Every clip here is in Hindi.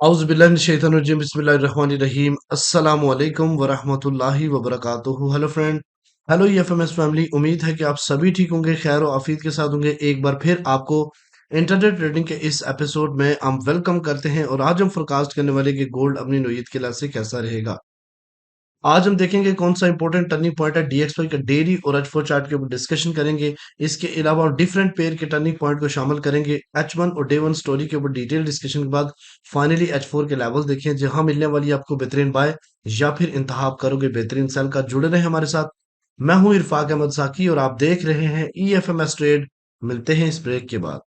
औज़ुबिल्लाहिमिनश्शैतानिर्रजीम बिस्मिल्लाहिर्रहमानिर्रहीम अस्सलामु अलैकुम वरहमतुल्लाहि वबरकातुहू। Hello friend, hello EFMS family. उम्मीद है कि आप सभी ठीक होंगे, खैर और आफियत के साथ होंगे। एक बार फिर आपको इंटरनेट ट्रेडिंग के इस एपिसोड में हम वेलकम करते हैं और आज हम फोरकास्ट करने वाले कि गोल्ड अपनी नौयत के लिहाज से कैसा रहेगा। आज हम देखेंगे कौन सा इंपॉर्टेंट टर्निंग पॉइंट है, डीएक्सवाई का डेली और एच4 चार्ट के ऊपर डिस्कशन करेंगे। इसके अलावा डिफरेंट पेयर के टर्निंग पॉइंट को शामिल करेंगे। एच1 और डे वन स्टोरी के ऊपर डिटेल डिस्कशन के बाद फाइनली एच4 के लेवल देखें जहां मिलने वाली है आपको बेहतरीन बाय या फिर इंतहाब करोगे बेहतरीन सेल का। जुड़े रहे हमारे साथ। मैं हूं इरफाक अहमद साकी और आप देख रहे हैं ईएफएमएस ट्रेड। मिलते हैं इस ब्रेक के बाद।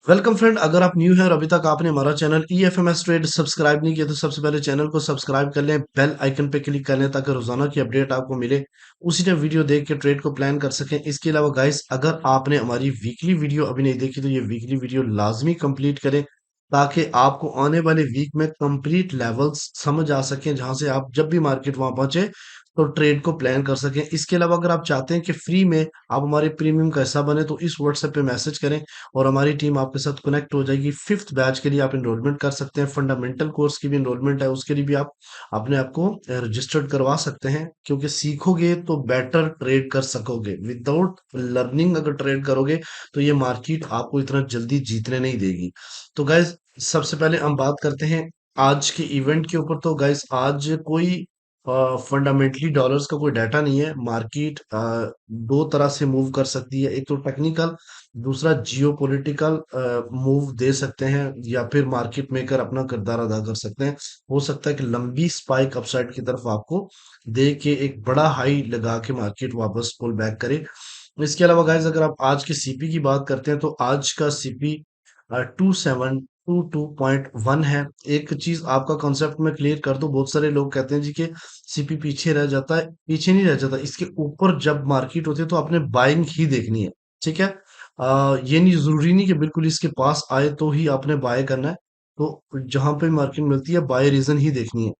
वेलकम फ्रेंड, अगर आप न्यू हैं और अभी तक आपने हमारा चैनल ईएफएमएस ट्रेड सब्सक्राइब नहीं किया तो सबसे पहले चैनल को सब्सक्राइब कर लें, बेल आइकन पे क्लिक कर लें ताकि रोजाना की अपडेट आपको मिले, उसी टाइम वीडियो देख के ट्रेड को प्लान कर सकें। इसके अलावा गाइस, अगर आपने हमारी वीकली वीडियो अभी नहीं देखी तो ये वीकली वीडियो लाजमी कंप्लीट करें ताकि आपको आने वाले वीक में कंप्लीट लेवल्स समझ आ सकें जहां से आप जब भी मार्केट वहां पहुंचे तो ट्रेड को प्लान कर सकें। इसके अलावा अगर आप चाहते हैं कि फ्री में आप हमारे प्रीमियम का हिस्सा बने तो इस व्हाट्सएप पे मैसेज करें और हमारी टीम आपके साथ कनेक्ट हो जाएगी। फिफ्थ बैच के लिए आप इनरोलमेंट कर सकते हैं। फंडामेंटल कोर्स की भी इनरोलमेंट है, उसके लिए भी आप अपने आप को रजिस्टर्ड करवा सकते हैं क्योंकि सीखोगे तो बेटर ट्रेड कर सकोगे। विदाउट लर्निंग अगर ट्रेड करोगे तो ये मार्केट आपको इतना जल्दी जीतने नहीं देगी। तो गाइज, सबसे पहले हम बात करते हैं आज के इवेंट के ऊपर। तो गाइज, आज कोई फंडामेंटली डॉलर्स का कोई डाटा नहीं है। मार्केट दो तरह से मूव कर सकती है, एक तो टेक्निकल, दूसरा जियोपॉलिटिकल मूव दे सकते हैं या फिर मार्केट मेकर अपना किरदार अदा कर सकते हैं। हो सकता है कि लंबी स्पाइक अपसाइड की तरफ आपको दे के एक बड़ा हाई लगा के मार्केट वापस पुल बैक करे। इसके अलावा गाइस, अगर आप आज के सीपी की बात करते हैं तो आज का सीपी 2722.1 है। एक चीज आपका कॉन्सेप्ट में क्लियर कर दूं, बहुत सारे लोग कहते हैं जी कि सीपी पीछे रह जाता है। पीछे नहीं रह जाता, इसके ऊपर जब मार्केट होती है तो आपने बाइंग ही देखनी है। ठीक है। ये नहीं जरूरी नहीं कि बिल्कुल इसके पास आए तो ही आपने बाय करना है। तो जहां पे मार्केट मिलती है बाय रीजन ही देखनी है।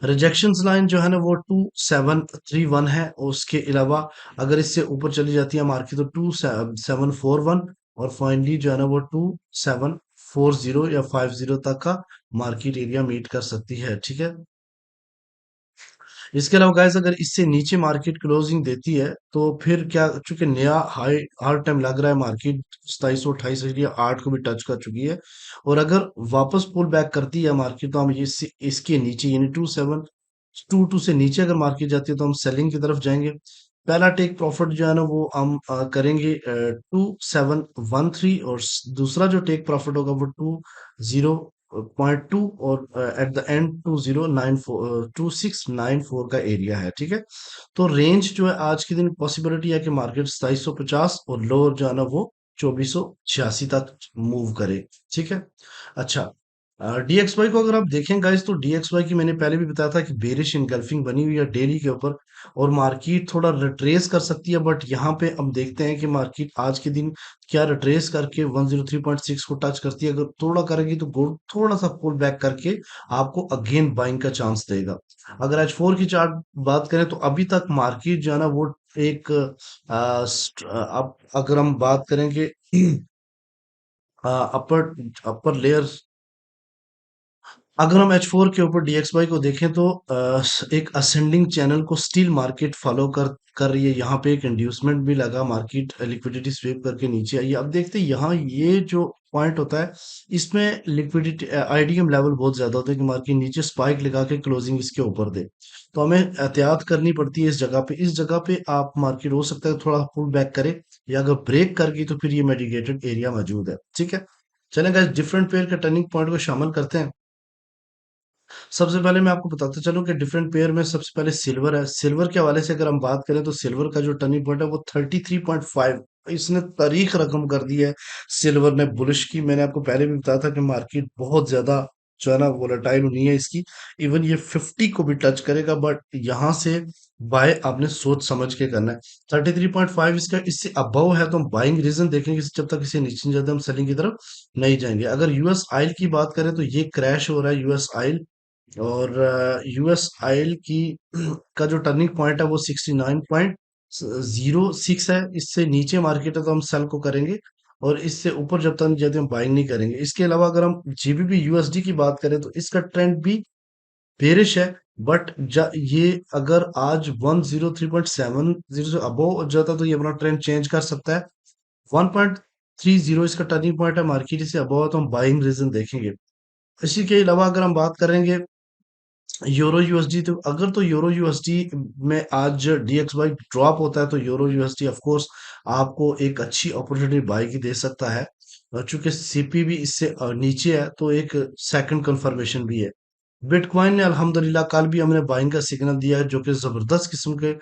रिजेक्शन लाइन जो है ना वो 2731 है। और उसके अलावा अगर इससे ऊपर चली जाती है मार्केट तो 2741 और फाइनली जो है ना वो 2740 या 50 तक का मार्केट एरिया मीट कर सकती है। ठीक है। इसके अलावा गाइस, अगर इससे नीचे मार्केट क्लोजिंग देती है तो फिर क्या, चूंकि नया हाई हर टाइम लग रहा है, मार्केट 2728 8 को भी टच कर चुकी है। और अगर वापस पुल बैक करती है मार्केट तो हम इसके नीचे यानी 2722 से नीचे अगर मार्केट जाती है तो हम सेलिंग की तरफ जाएंगे। पहला टेक प्रॉफिट जो है ना वो हम करेंगे 2713 और दूसरा जो टेक प्रॉफिट होगा वो 20.2 और एट द एंड 2094 2694 का एरिया है। ठीक है। तो रेंज जो है आज के दिन पॉसिबिलिटी है कि मार्केट 2750 और लोअर जो है ना वो 2486 तक मूव करे। ठीक है। अच्छा, डीएक्सवाई को अगर आप देखें गाइस तो डीएक्सवाई की मैंने पहले भी बताया था कि बेरिश इनगल्फिंग बनी हुई है डेली के ऊपर और मार्केट थोड़ा रिट्रेस कर सकती है। बट यहाँ पे हम देखते हैं कि मार्केट आज के दिन क्या रिट्रेस करके 103.6 को टच करती है। अगर थोड़ा करेगी तो गोल्ड थोड़ा सा पुल बैक करके आपको अगेन बाइंग का चांस देगा। अगर आज फोर की चार्ट बात करें तो अभी तक मार्केट जो है ना वो एक अब अगर हम बात करेंगे अपर अपर लेयर, अगर हम H4 के ऊपर DXY को देखें तो एक असेंडिंग चैनल को स्टील मार्केट फॉलो कर रही है। यहाँ पे एक इंड्यूसमेंट भी लगा, मार्केट लिक्विडिटी स्वीप करके नीचे आई है। अब देखते हैं यहाँ ये जो पॉइंट होता है इसमें लिक्विडिटी आईडीएम लेवल बहुत ज्यादा होता है कि मार्केट नीचे स्पाइक लगा के क्लोजिंग इसके ऊपर दे। तो हमें एहतियात करनी पड़ती है इस जगह पे। इस जगह पे आप मार्केट हो सकता है थोड़ा पुल बैक करे या अगर ब्रेक कर गई तो फिर ये मेडिकेटेड एरिया मौजूद है। ठीक है। चलें गाइस, डिफरेंट पेयर के टर्निंग पॉइंट को शामिल करते हैं। सबसे पहले मैं आपको बताता चलूं कि डिफरेंट पेयर में सबसे पहले सिल्वर है। सिल्वर के हवाले से अगर हम बात करें तो सिल्वर का जो टर्निंग पॉइंट है वो 33.5, इसने तारीख रकम कर दी है। सिल्वर ने बुलिश की, मैंने आपको पहले भी बताया था कि मार्केट बहुत ज्यादा जो है ना वोलेटाइल नहीं है इसकी। इवन ये 50 को भी टच करेगा, बट यहाँ से बाय आपने सोच समझ के करना है। 33.5 इसका, इससे अबव है तो हम बाइंग रीजन देखेंगे, जब तक इसे नीचे नहीं जाते हम सेलिंग की तरफ नहीं जाएंगे। अगर यूएस ऑयल की बात करें तो ये क्रैश हो रहा है यूएस ऑयल, और यूएस ऑयल की का जो टर्निंग पॉइंट है वो 69.06 है। इससे नीचे मार्केट है तो हम सेल को करेंगे, और इससे ऊपर जब तक नहीं जाते हम बाइंग नहीं करेंगे। इसके अलावा अगर हम जीबीपी यूएसडी की बात करें तो इसका ट्रेंड भी बेरिश है, बट ये अगर आज 103.70 से अबव जाता तो ये अपना ट्रेंड चेंज कर सकता है। 1.30 इसका टर्निंग पॉइंट है, मार्केट इसे अबव है तो हम बाइंग रीजन देखेंगे। इसी के अलावा अगर हम बात करेंगे यूरो यूएसडी, तो अगर तो यूरो यूएसडी में आज डीएक्सवाई ड्रॉप होता है तो यूरो यूएसडी ऑफ कोर्स आपको एक अच्छी अपॉर्चुनिटी बाई की दे सकता है। चूंकि सीपी भी इससे नीचे है तो एक सेकंड कंफर्मेशन भी है। बिटकॉइन ने अल्हम्दुलिल्लाह कल भी हमने बाइंग का सिग्नल दिया है, जो कि जबरदस्त किस्म के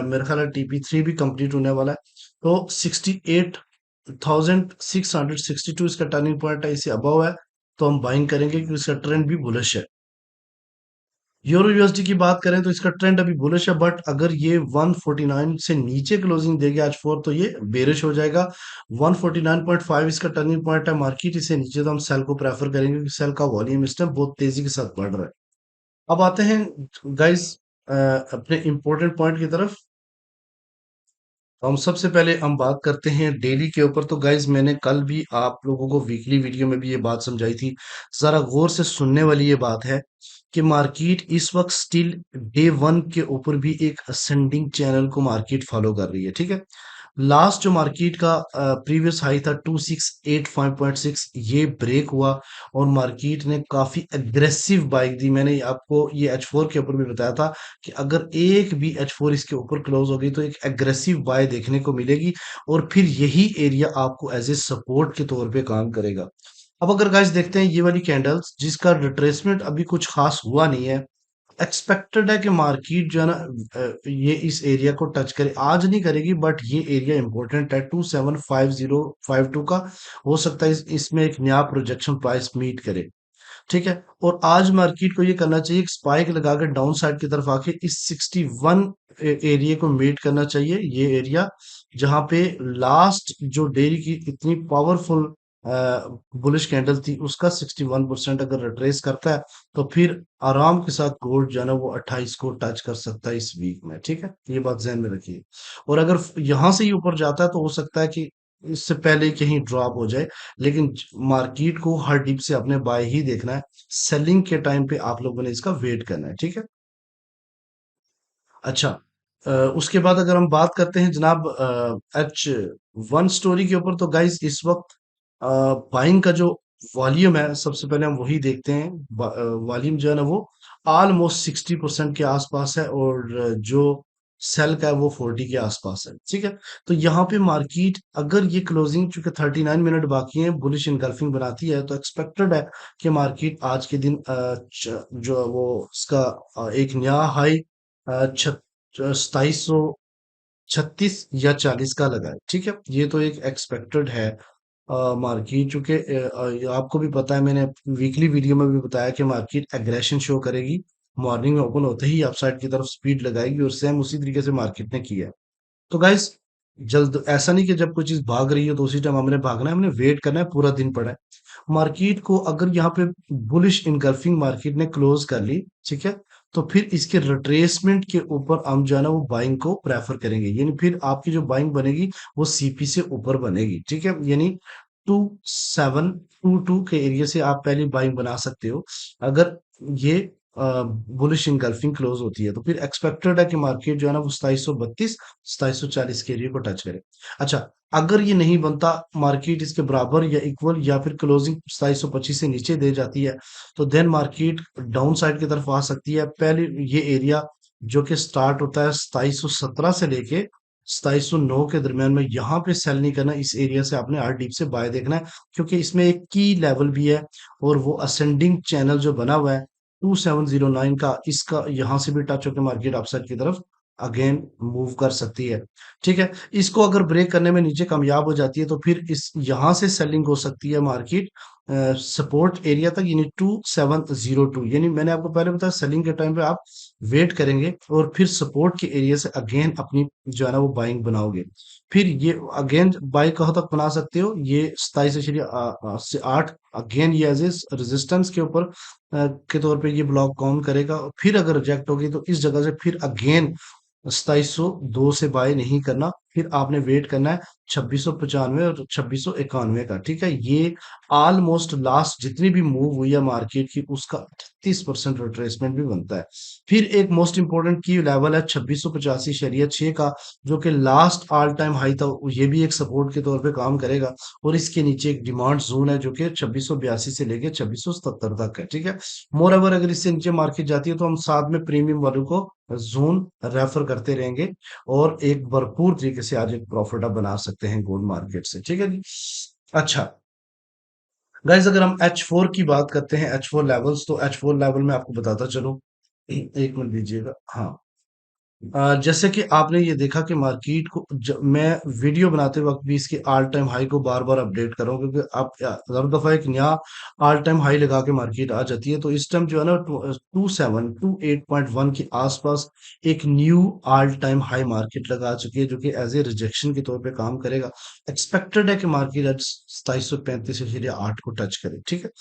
मेरे ख्याल है टीपी 3 भी कंप्लीट होने वाला है। तो 68,662 इसका टर्निंग पॉइंट है, इसे अबव है तो हम बाइंग करेंगे क्योंकि इसका ट्रेंड भी बुलिश है। यूरो यूएसडी की बात करें तो इसका ट्रेंड अभी बुलिश है, बट अगर ये 149 से नीचे क्लोजिंग देगी आज फोर तो ये बेरिश हो जाएगा। 149.5 इसका टर्निंग पॉइंट है, मार्केट इसे नीचे तो हम सेल को प्रेफर करेंगे क्योंकि सेल का वॉल्यूम इस टाइम बहुत तेजी के साथ बढ़ रहा है। अब आते हैं गाइस अपने इंपॉर्टेंट पॉइंट की तरफ। हम सबसे पहले हम बात करते हैं डेली के ऊपर। तो गाइज मैंने कल भी आप लोगों को वीकली वीडियो में भी ये बात समझाई थी, जरा गौर से सुनने वाली ये बात है कि मार्केट इस वक्त स्टिल डे 1 के ऊपर भी एक असेंडिंग चैनल को मार्केट फॉलो कर रही है, ठीक है। लास्ट जो मार्केट का प्रीवियस हाई था 2685.6, ये ब्रेक हुआ और मार्केट ने काफी एग्रेसिव बाइक दी। मैंने आपको ये H4 के ऊपर भी बताया था कि अगर एक भी H4 इसके ऊपर क्लोज हो गई तो एक एग्रेसिव बाय देखने को मिलेगी, और फिर यही एरिया आपको एज ए सपोर्ट के तौर पे काम करेगा। अब अगर गाइस देखते हैं ये वाली कैंडल्स जिसका रिट्रेसमेंट अभी कुछ खास हुआ नहीं है, एक्सपेक्टेड है कि मार्केट जो है ना ये इस एरिया को टच करे, आज नहीं करेगी बट ये एरिया इंपॉर्टेंट है 275052 का। हो सकता है इसमें एक नया प्रोजेक्शन प्राइस मीट करे, ठीक है। और आज मार्केट को ये करना चाहिए, एक स्पाइक लगा के डाउन साइड की तरफ आके इस 61 एरिया को मीट करना चाहिए। ये एरिया जहां पे लास्ट जो डेली की इतनी पावरफुल बुलिश कैंडल थी उसका 61% अगर रिट्रेस करता है तो फिर आराम के साथ गोल्ड जो है ना वो 28 को टच कर सकता है इस वीक में, ठीक है। ये बात ध्यान में रखिए। और अगर यहां से ही ऊपर जाता है तो हो सकता है कि इससे पहले कहीं ड्रॉप हो जाए, लेकिन मार्केट को हर डिप से अपने बाय ही देखना है। सेलिंग के टाइम पे आप लोगों ने इसका वेट करना है, ठीक है। अच्छा, उसके बाद अगर हम बात करते हैं जनाब H1 स्टोरी के ऊपर, तो गाइस इस वक्त बाइंग का जो वॉल्यूम है सबसे पहले हम वही देखते हैं। वॉल्यूम जो है ना वो ऑलमोस्ट 60% के आसपास है, और जो सेल का है वो 40 के आसपास है, ठीक है। तो यहाँ पे मार्केट अगर ये क्लोजिंग चूंकि 39 मिनट बाकी है बुलिश इनगल्फिंग बनाती है तो एक्सपेक्टेड है कि मार्केट आज के दिन जो वो उसका एक नया हाई 2736 या 40 का लगाए, ठीक है। ये तो एक एक्सपेक्टेड है मार्केट, चूंकि आपको भी पता है, मैंने वीकली वीडियो में भी बताया कि मार्केट एग्रेशन शो करेगी। मॉर्निंग में ओपन होते ही अपसाइड की तरफ स्पीड लगाएगी, और सेम उसी तरीके से मार्केट ने किया है। तो गाइस जल्द ऐसा नहीं कि जब कोई चीज भाग रही है तो उसी टाइम हमने भागना है, हमने वेट करना है, पूरा दिन पड़ा है। मार्केट को अगर यहाँ पे बुलिश इनगल्फिंग मार्केट ने क्लोज कर ली, ठीक है, तो फिर इसके रिट्रेसमेंट के ऊपर हम जो है ना वो बाइंग को प्रेफर करेंगे, यानी फिर आपकी जो बाइंग बनेगी वो सीपी से ऊपर बनेगी, ठीक है। यानी 2722 के एरिया से आप पहली बाइंग बना सकते हो अगर ये बुलिश इनगल्फिंग क्लोज होती है। तो फिर एक्सपेक्टेड है कि मार्केट जो है ना वो 2740 के एरिया को टच करे। अच्छा, अगर ये नहीं बनता, मार्केट इसके बराबर या इक्वल या फिर क्लोजिंग 2725 से नीचे दे जाती है, तो देन मार्केट डाउन साइड की तरफ आ सकती है। पहले ये एरिया जो कि स्टार्ट होता है 2717 से लेके 2709 के दरमियान में, यहाँ पे सेल नहीं करना, इस एरिया से आपने आर डीप से बाय देखना है, क्योंकि इसमें एक की लेवल भी है, और वो असेंडिंग चैनल जो बना हुआ है 2709 का, इसका यहाँ से भी टच होकर मार्केट अपसाइड की तरफ अगेन मूव कर सकती है, ठीक है। इसको अगर ब्रेक करने में नीचे कामयाब हो जाती है तो फिर इस यहाँ से सेलिंग हो सकती है मार्केट सपोर्ट एरिया तक, यानी 2702, यानी मैंने आपको पहले बताया सेलिंग के टाइम पे आप वेट करेंगे और फिर सपोर्ट के एरिया से अगेन अपनी जो है ना वो बाइंग बनाओगे। फिर ये अगेन बाई कहाँ तक बना सकते हो, ये 27 से 8 अगेन ये एज ए रेजिस्टेंस के ऊपर के तौर पे ये ब्लॉक काउंट करेगा। और फिर अगर रिजेक्ट होगी तो इस जगह से फिर अगेन 2702 से बाय नहीं करना, फिर आपने वेट करना है 2695 और 2691 का। ठीक है, ये ऑलमोस्ट लास्ट जितनी भी मूव हुई है मार्केट की उसका 38% रिट्रेसमेंट भी बनता है। फिर एक मोस्ट इंपॉर्टेंट की लेवल है 2685.6 का, जो कि लास्ट ऑल टाइम हाई था, ये भी एक सपोर्ट के तौर पे काम करेगा। और इसके नीचे एक डिमांड जोन है जो कि 2682 से लेके 2677 तक है। ठीक है, मोर ओवर अगर इससे नीचे मार्केट जाती है तो हम साथ में प्रीमियम वालों को जोन रेफर करते रहेंगे और एक भरपूर तरीके से आज एक प्रॉफिट आप बना सकते हैं गोल्ड मार्केट से। ठीक है जी। अच्छा गाइज, अगर हम H4 की बात करते हैं, H4 लेवल्स, तो H4 लेवल में आपको बताता चलो, एक मिनट दीजिएगा। हाँ, जैसे कि आपने ये देखा कि मार्केट को मैं वीडियो बनाते वक्त भी इसके ऑल टाइम हाई को बार बार अपडेट कर रहा हूँ, क्योंकि आप हर दफा एक नया ऑल टाइम हाई लगा के मार्केट आ जाती है। तो इस टाइम जो है ना 2728.1 के आसपास एक knew all time high market लगा चुकी है, जो कि एज ए रिजेक्शन के तौर पे काम करेगा। एक्सपेक्टेड है कि मार्केट आज 2735.8 को टच करे। ठीक है,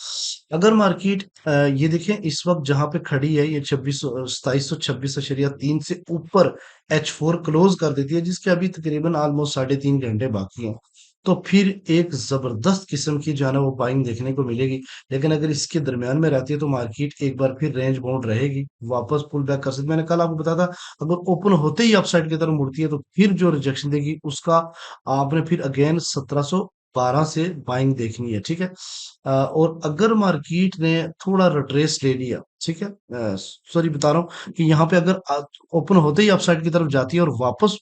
अगर मार्केट ये देखें इस वक्त जहां पे खड़ी है, ये 2726.3 से ऊपर H4 क्लोज कर देती है, जिसके अभी तकरीबन ऑलमोस्ट 3.5 घंटे बाकी हैं, तो फिर एक जबरदस्त किस्म की जो है ना वो बाइंग देखने को मिलेगी। लेकिन अगर इसके दरमियान में रहती है तो मार्केट एक बार फिर रेंज बाउंड रहेगी, वापस पुल बैक कर सकती है। मैंने कल आपको बताया था, अगर ओपन होते ही अपसाइड की तरफ मुड़ती है तो फिर जो रिजेक्शन देगी उसका आपने फिर अगेन 1712 से बाइंग देखनी है। ठीक है, और अगर मार्केट ने थोड़ा रिट्रेस ले लिया, ठीक है, सॉरी बता रहा हूँ कि यहाँ पे अगर ओपन होते ही अपसाइड की तरफ जाती है और वापस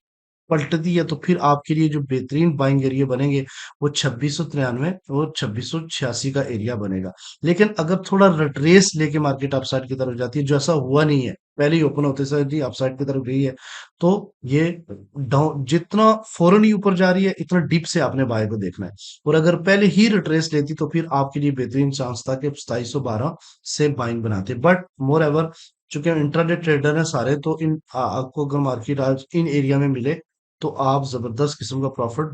पलटती है, तो फिर आपके लिए जो बेहतरीन बाइंग एरिया बनेंगे वो 2693 और 2686 का एरिया बनेगा। लेकिन अगर थोड़ा रिट्रेस लेके मार्केट अपसाइड की तरफ जाती है, जो ऐसा हुआ नहीं है, पहले ही ओपन होते सर जी अपसाइड की तरफ गई है, तो ये डाउन जितना फौरन ही ऊपर जा रही है इतना डीप से आपने बाय को देखना है। और अगर पहले ही रिट्रेस लेती तो फिर आपके लिए बेहतरीन चांस था कि 2712 से बाइंग बनाते। बट मोर एवर चूंकि हम इंट्राडे ट्रेडर हैं सारे, तो इन आपको अगर मार्केट आज इन एरिया में मिले तो आप जबरदस्त किस्म का प्रॉफिट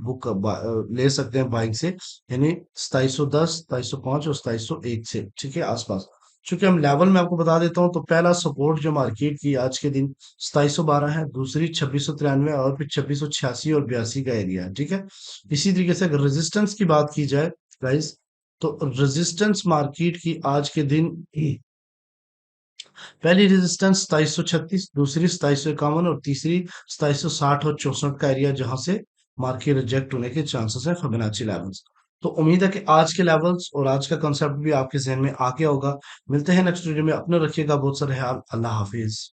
ले सकते हैं बाइंग से, यानी 2710, 2705 और 2701 से। ठीक है, आसपास। चूंकि हम लेवल में आपको बता देता हूँ, तो पहला सपोर्ट जो मार्केट की आज के दिन 2712 है, दूसरी 2693 और फिर 2686 और 82 का एरिया है। ठीक है, इसी तरीके से अगर रेजिस्टेंस की बात की जाए गाइस, तो रेजिस्टेंस मार्केट की आज के दिन पहली रेजिस्टेंस 2736, दूसरी 2751 और तीसरी 2760 और 64 का एरिया, जहां से मार्केट रिजेक्ट होने के चांसेस है फिबोनाची लेवल्स। तो उम्मीद है कि आज के लेवल्स और आज का कंसेप्ट भी आपके जहन में आ गया होगा। मिलते हैं नेक्स्ट वीडियो में, अपने रखिएगा बहुत सारे ख्याल। अल्लाह हाफिज।